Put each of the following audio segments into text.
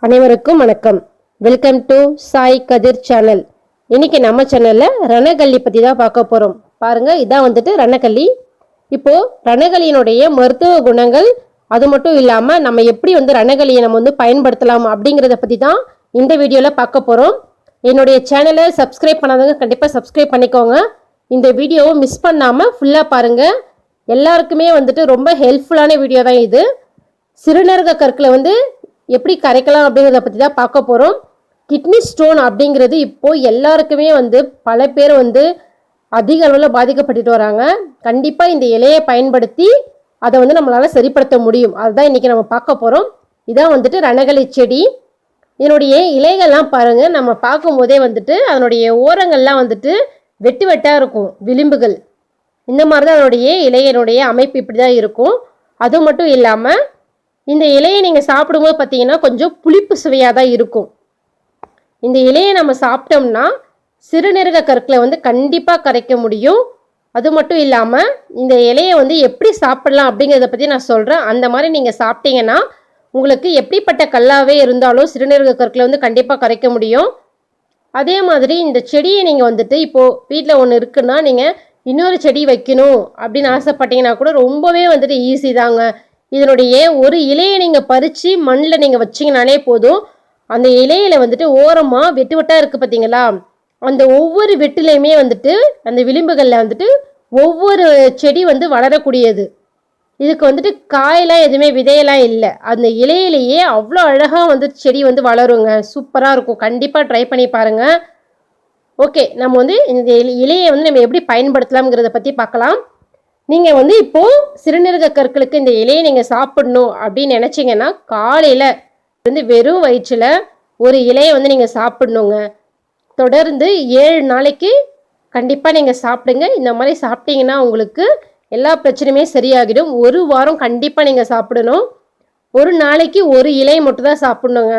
அனைவருக்கும் வணக்கம். Welcome to Sai Kathir channel. இன்னைக்கு நம்ம சேனல்ல ரணகல்லி பத்தி தான் பார்க்க போறோம். பாருங்க, இதான் வந்துட்டு ரணகல்லி. இப்போ ரணகல்லியினுடைய மருத்துவ குணங்கள், அது மட்டும் இல்லாம நம்ம எப்படி ரணகல்லியை நம்ம பயன்படுத்தலாம் அப்படிங்கிறத பத்தி தான் இந்த வீடியோல பார்க்க போறோம். என்னுடைய சேனலை சப்ஸ்கிரைப் பண்ணாதவங்க கண்டிப்பா சப்ஸ்கிரைப் பண்ணிக்கோங்க. இந்த வீடியோவை மிஸ் பண்ணாம ஃபுல்லா பாருங்க. எல்லாருக்குமே ரொம்ப ஹெல்ப்ஃபுல்லான வீடியோ தான் இது. சிறுநீரக கற்களை எப்படி கரைக்கலாம் அப்படிங்கிறத பற்றி தான் பார்க்க போகிறோம். கிட்னி ஸ்டோன் அப்படிங்கிறது இப்போ எல்லாருக்குமே பல பேர் அதிக அளவில் பாதிக்கப்பட்டுட்டு வராங்க. கண்டிப்பாக இந்த இலையை பயன்படுத்தி அதை நம்மளால் சரிப்படுத்த முடியும். அதுதான் இன்றைக்கி நம்ம பார்க்க போகிறோம். இதான் ரணகல்லி செடி. இதனுடைய இலைகள்லாம் பாருங்கள், நம்ம பார்க்கும்போதே அதனுடைய ஓரங்கள்லாம் வெட்டு வெட்டாக இருக்கும், விளிம்புகள். இந்த மாதிரி தான் அதனுடைய இலையினுடைய அமைப்பு இப்படி தான் இருக்கும். அது மட்டும் இல்லாமல் இந்த இலையை நீங்கள் சாப்பிடும்போது பார்த்தீங்கன்னா கொஞ்சம் புளிப்பு சுவையாக தான் இருக்கும். இந்த இலையை நம்ம சாப்பிட்டோம்னா சிறுநீரக கற்களை கண்டிப்பாக கரைக்க முடியும். அது மட்டும் இல்லாமல் இந்த இலையை எப்படி சாப்பிடலாம் அப்படிங்கிறத பற்றி நான் சொல்கிறேன். அந்த மாதிரி நீங்கள் சாப்பிட்டீங்கன்னா உங்களுக்கு எப்படிப்பட்ட கல்லாவே இருந்தாலும் சிறுநீரக கற்களை கண்டிப்பாக கரைக்க முடியும். அதே மாதிரி இந்த செடியை நீங்கள் இப்போது வீட்டில் ஒன்று இருக்குன்னா நீங்கள் இன்னொரு செடி வைக்கணும் அப்படின்னு ஆசைப்பட்டீங்கன்னா கூட ரொம்பவே ஈஸி தாங்க. இதனுடைய ஒரு இலையை நீங்கள் பறித்து மண்ணில் நீங்கள் வச்சிங்கனாலே போதும். அந்த இலையில் ஓரமாக வெட்டு வெட்டாக இருக்குது பார்த்தீங்களா, அந்த ஒவ்வொரு வெட்டிலையுமே அந்த விளிம்புகளில் ஒவ்வொரு செடி வளரக்கூடியது. இதுக்கு காயெல்லாம் எதுவுமே விதையெல்லாம் இல்லை. அந்த இலையிலேயே அவ்வளோ அழகாக செடி வளருங்க. சூப்பராக இருக்கும். கண்டிப்பாக ட்ரை பண்ணி பாருங்கள். ஓகே, நம்ம இந்த இலையை நம்ம எப்படி பயன்படுத்தலாம்ங்கிறத பற்றி பார்க்கலாம். நீங்கள் இப்போது சிறுநீரக கற்களுக்கு இந்த இலையை நீங்கள் சாப்பிடணும் அப்படின்னு நினச்சிங்கன்னா காலையில் வெறும் வயிற்றில் ஒரு இலையை நீங்கள் சாப்பிடணுங்க. தொடர்ந்து 7 நாளைக்கு கண்டிப்பாக நீங்கள் சாப்பிடுங்க. இந்த மாதிரி சாப்பிட்டீங்கன்னா உங்களுக்கு எல்லா பிரச்சனையுமே சரியாகிடும். 1 வாரம் கண்டிப்பாக நீங்கள் சாப்பிடணும். ஒரு நாளைக்கு ஒரு இலை மட்டும் தான் சாப்பிடணுங்க.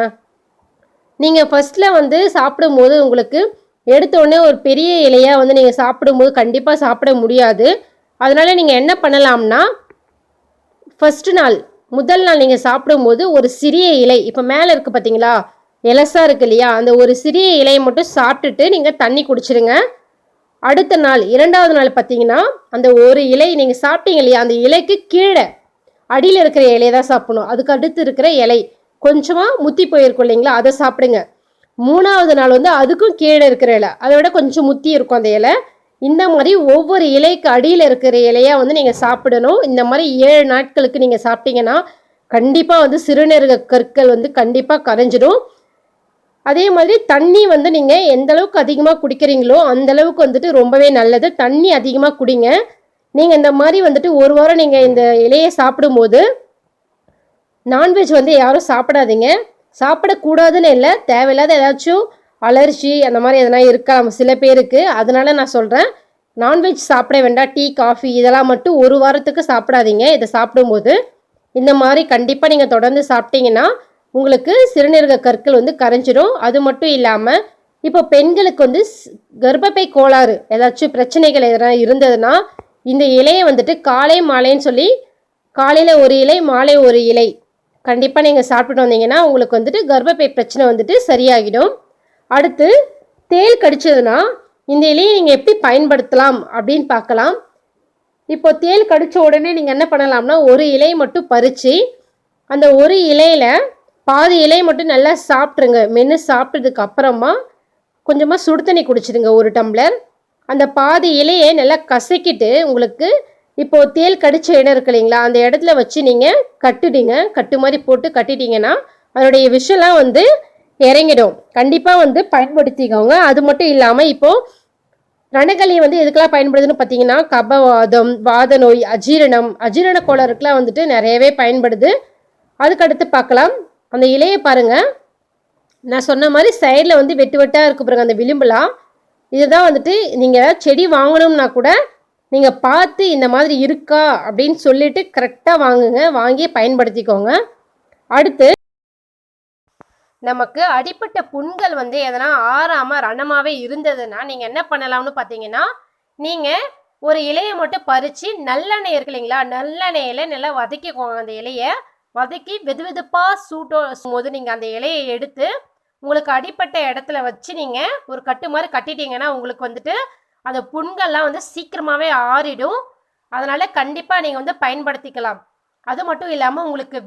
நீங்கள் ஃபஸ்ட்டில் சாப்பிடும்போது உங்களுக்கு எடுத்தோடனே ஒரு பெரிய இலையாக நீங்கள் சாப்பிடும்போது கண்டிப்பாக சாப்பிட முடியாது. அதனால் நீங்கள் என்ன பண்ணலாம்னா, முதல் நாள் நீங்கள் சாப்பிடும்போது ஒரு சிறிய இலை, இப்போ மேலே இருக்குது பார்த்தீங்களா, எலசாக இருக்குது இல்லையா, அந்த ஒரு சிறிய இலையை மட்டும் சாப்பிட்டுட்டு நீங்கள் தண்ணி குடிச்சிடுங்க. அடுத்த நாள் 2வது நாள் பார்த்தீங்கன்னா அந்த ஒரு இலை நீங்கள் சாப்பிட்டீங்க இல்லையா, அந்த இலைக்கு கீழே அடியில் இருக்கிற இலையை தான் சாப்பிடணும். அதுக்கு அடுத்து இருக்கிற இலை கொஞ்சமாக முத்தி போயிருக்கும் இல்லைங்களா, அதை சாப்பிடுங்க. 3வது நாள் அதுக்கும் கீழே இருக்கிற இலை, அதை விட கொஞ்சம் முத்தி இருக்கும் அந்த இலை. இந்த மாதிரி ஒவ்வொரு இலைக்கு அடியில் இருக்கிற இலையாக நீங்கள் சாப்பிடணும். இந்த மாதிரி 7 நாட்களுக்கு நீங்கள் சாப்பிட்டீங்கன்னா கண்டிப்பாக சிறுநீரக கற்கள் கண்டிப்பாக கரைஞ்சிடும். அதே மாதிரி தண்ணி நீங்கள் எந்த அளவுக்கு அதிகமாக குடிக்கிறீங்களோ அந்தளவுக்கு ரொம்பவே நல்லது. தண்ணி அதிகமாக குடிங்க. நீங்கள் இந்த மாதிரி 1 வாரம் நீங்கள் இந்த இலையை சாப்பிடும்போது நான்வெஜ் யாரும் சாப்பிடாதீங்க. சாப்பிடக்கூடாதுன்னு இல்லை, தேவையில்லாத ஏதாச்சும் அலர்ஜி அந்த மாதிரி எதனா இருக்கலாம் சில பேருக்கு. அதனால நான் சொல்கிறேன், நான்வெஜ் சாப்பிட வேண்டாம். டீ காஃபி இதெல்லாம் மட்டும் 1 வாரத்துக்கு சாப்பிடாதீங்க. இதை சாப்பிடும்போது இந்த மாதிரி கண்டிப்பாக நீங்கள் தொடர்ந்து சாப்பிட்டீங்கன்னா உங்களுக்கு சிறுநீரக கற்கள் கரைஞ்சிடும். அது மட்டும் இல்லாமல் இப்போ பெண்களுக்கு கர்ப்பப்பை கோளாறு ஏதாச்சும் பிரச்சனைகள் எதனா இருந்ததுன்னா இந்த இலையை காலை மாலைன்னு சொல்லி காலையில் ஒரு இலை மாலை ஒரு இலை கண்டிப்பாக நீங்கள் சாப்பிட்டுட்டு வந்தீங்கன்னா உங்களுக்கு கர்ப்பப்பை பிரச்சனை சரியாகிடும். அடுத்து தேள் கடிச்சதுன்னா இந்த இலையை நீங்கள் எப்படி பயன்படுத்தலாம் அப்படின்னு பார்க்கலாம். இப்போ தேள் கடித்த உடனே நீங்கள் என்ன பண்ணலாம்னா, ஒரு இலையை மட்டும் பறித்து அந்த ஒரு இலையில் பாதி இலையை மட்டும் நல்லா சாப்பிட்ருங்க. மென்று சாப்பிட்டதுக்கு அப்புறமா கொஞ்சமாக சுடு தண்ணி குடிச்சிடுங்க 1 டம்ளர். அந்த பாதி இலையை நல்லா கசக்கிட்டு உங்களுக்கு இப்போது தேள் கடித்த இடம் இருக்கு இல்லைங்களா, அந்த இடத்துல வச்சு நீங்கள் கட்டுடுங்க. கட்டு மாதிரி போட்டு கட்டிட்டீங்கன்னா அதனுடைய விஷம்லாம் இறங்கிடும். கண்டிப்பாக பயன்படுத்திக்கோங்க. அது மட்டும் இல்லாமல் இப்போது ரணகல்லி எதுக்கெல்லாம் பயன்படுதுன்னு பார்த்தீங்கன்னா, கபவாதம், வாத நோய், அஜீரண கோளாறுக்கெலாம் நிறையவே பயன்படுது. அதுக்கடுத்து பார்க்கலாம். அந்த இலையை பாருங்கள், நான் சொன்ன மாதிரி சைடில் வெட்டு வெட்டாக இருக்கு பாருங்க அந்த விளிம்புலாம். இதுதான் நீங்கள் செடி வாங்கணும்னா கூட நீங்கள் பார்த்து இந்த மாதிரி இருக்கா அப்படின்னு சொல்லிட்டு கரெக்டாக வாங்குங்க. வாங்கி பயன்படுத்திக்கோங்க. அடுத்து நமக்கு அடிப்பட்ட புண்கள் எதனா ஆறாமல் ரணமாகவே இருந்ததுன்னா நீங்கள் என்ன பண்ணலாம்னு பார்த்தீங்கன்னா, நீங்கள் ஒரு இலையை மட்டும் பறித்து நல்லெண்ணெய் இருக்கு இல்லைங்களா, நல்லெண்ணெயில் நல்லா வதக்கிக்கோங்க அந்த இலையை. வதக்கி வெது வெதுப்பாக சூட்டும் போது நீங்கள் அந்த இலையை எடுத்து உங்களுக்கு அடிப்பட்ட இடத்துல வச்சு நீங்கள் ஒரு கட்டு மாதிரி கட்டிட்டீங்கன்னா உங்களுக்கு வந்துட்டு அந்த புண்கள்லாம் வந்து சீக்கிரமாகவே ஆறிடும். அதனால் கண்டிப்பாக நீங்கள் வந்து பயன்படுத்திக்கலாம். அது மட்டும் இல்லாமல் உங்களுக்கு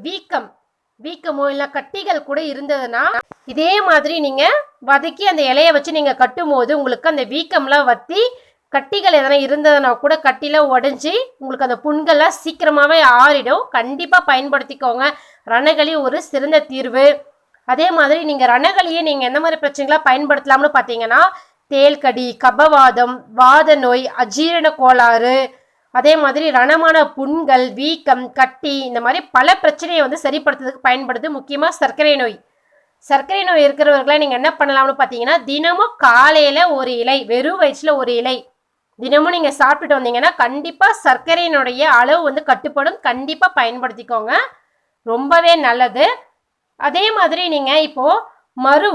வீக்கமோ இல்லை கட்டிகள் கூட இருந்ததுன்னா இதே மாதிரி நீங்கள் வதக்கி அந்த இலையை வச்சு நீங்கள் கட்டும் போது உங்களுக்கு அந்த வீக்கம்லாம் வற்றி கட்டிகள் எதனா இருந்ததுன்னா கூட கட்டிலாம் உடஞ்சி உங்களுக்கு அந்த புண்கள்லாம் சீக்கிரமாகவே ஆறிடும். கண்டிப்பாக பயன்படுத்திக்கோங்க. ரணகளி ஒரு சிறந்த தீர்வு. அதே மாதிரி நீங்கள் ரணகளியை நீங்கள் எந்த மாதிரி பிரச்சனைகளாக பயன்படுத்தலாம்னு பார்த்தீங்கன்னா தேல்கடி, கபவாதம், வாத நோய், அஜீரண கோளாறு, அதே மாதிரி ரணமான புண்கள், வீக்கம், கட்டி, இந்த மாதிரி பல பிரச்சனையை வந்து சரிப்படுத்துறதுக்கு பயன்படுது. முக்கியமாக சர்க்கரை நோய் இருக்கிறவர்களை நீங்கள் என்ன பண்ணலாம்னு பார்த்தீங்கன்னா தினமும் காலையில் ஒரு இலை, வெறும் வயிற்றில் ஒரு இலை தினமும் நீங்கள் சாப்பிட்டுட்டு வந்தீங்கன்னா கண்டிப்பாக சர்க்கரையினுடைய அளவு வந்து கட்டுப்படும். கண்டிப்பாக பயன்படுத்திக்கோங்க, ரொம்பவே நல்லது. அதே மாதிரி நீங்கள் இப்போது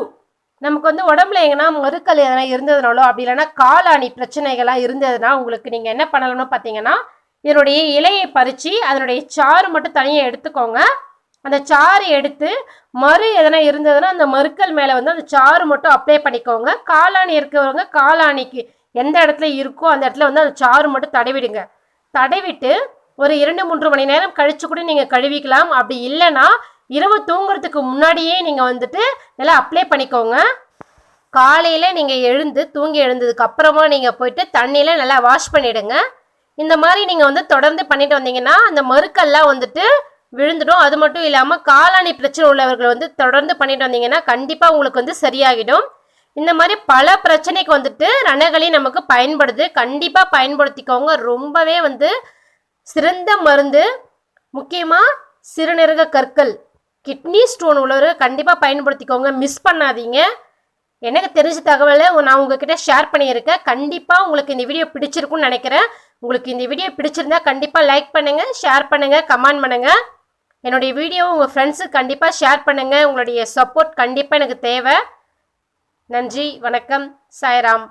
நமக்கு வந்து உடம்புல எங்கன்னா மறுக்கல் எதனா இருந்ததுனாலோ அப்படி இல்லைன்னா காலாணி பிரச்சனைகள்லாம் இருந்ததுன்னா உங்களுக்கு நீங்கள் என்ன பண்ணலாம்னு பார்த்தீங்கன்னா இதனுடைய இலையை பறித்து அதனுடைய சாறு மட்டும் தனியாக எடுத்துக்கோங்க. அந்த சாறு எடுத்து எதனா இருந்ததுன்னா அந்த மறுக்கல் மேலே வந்து அந்த சாறு மட்டும் அப்ளை பண்ணிக்கோங்க. காலாணி இருக்கிறவங்க காலாணிக்கு எந்த இடத்துல இருக்கோ அந்த இடத்துல வந்து அந்த சாறு மட்டும் தடவிடுங்க. தடவிட்டு ஒரு 2-3 மணி நேரம் கழிச்சு கூட நீங்கள் கழுவிக்கலாம். அப்படி இல்லைன்னா இரவு தூங்குறதுக்கு முன்னாடியே நீங்கள் வந்துட்டு நல்லா அப்ளை பண்ணிக்கோங்க. காலையில் நீங்கள் தூங்கி எழுந்ததுக்கு அப்புறமா நீங்கள் போயிட்டு தண்ணியில் நல்லா வாஷ் பண்ணிவிடுங்க. இந்த மாதிரி நீங்கள் வந்து தொடர்ந்து பண்ணிட்டு வந்தீங்கன்னா அந்த மறுக்கெல்லாம் வந்துட்டு விழுந்துடும். அது மட்டும் இல்லாமல் காலாணி பிரச்சனை உள்ளவர்கள் வந்து தொடர்ந்து பண்ணிட்டு வந்தீங்கன்னா கண்டிப்பாக உங்களுக்கு வந்து சரியாகிடும். இந்த மாதிரி பல பிரச்சனைக்கு வந்துட்டு ரணகளி நமக்கு பயன்படுது. கண்டிப்பாக பயன்படுத்திக்கோங்க, ரொம்பவே வந்து சிறந்த மருந்து. முக்கியமாக சிறுநீரக கற்கள், கிட்னி ஸ்டோன் உள்ளவர் கண்டிப்பாக பயன்படுத்திக்கோங்க, மிஸ் பண்ணாதீங்க. எனக்கு தெரிஞ்ச தகவலை நான் உங்ககிட்ட ஷேர் பண்ணியிருக்கேன். கண்டிப்பாக உங்களுக்கு இந்த வீடியோ பிடிச்சிருக்குன்னு நினைக்கிறேன். உங்களுக்கு இந்த வீடியோ பிடிச்சிருந்தா கண்டிப்பாக லைக் பண்ணுங்கள், ஷேர் பண்ணுங்கள், கமெண்ட் பண்ணுங்கள். என்னுடைய வீடியோவை உங்கள் ஃப்ரெண்ட்ஸுக்கு கண்டிப்பாக ஷேர் பண்ணுங்கள். உங்களுடைய சப்போர்ட் கண்டிப்பாக எனக்கு தேவை. நன்றி, வணக்கம், சாய்ராம்.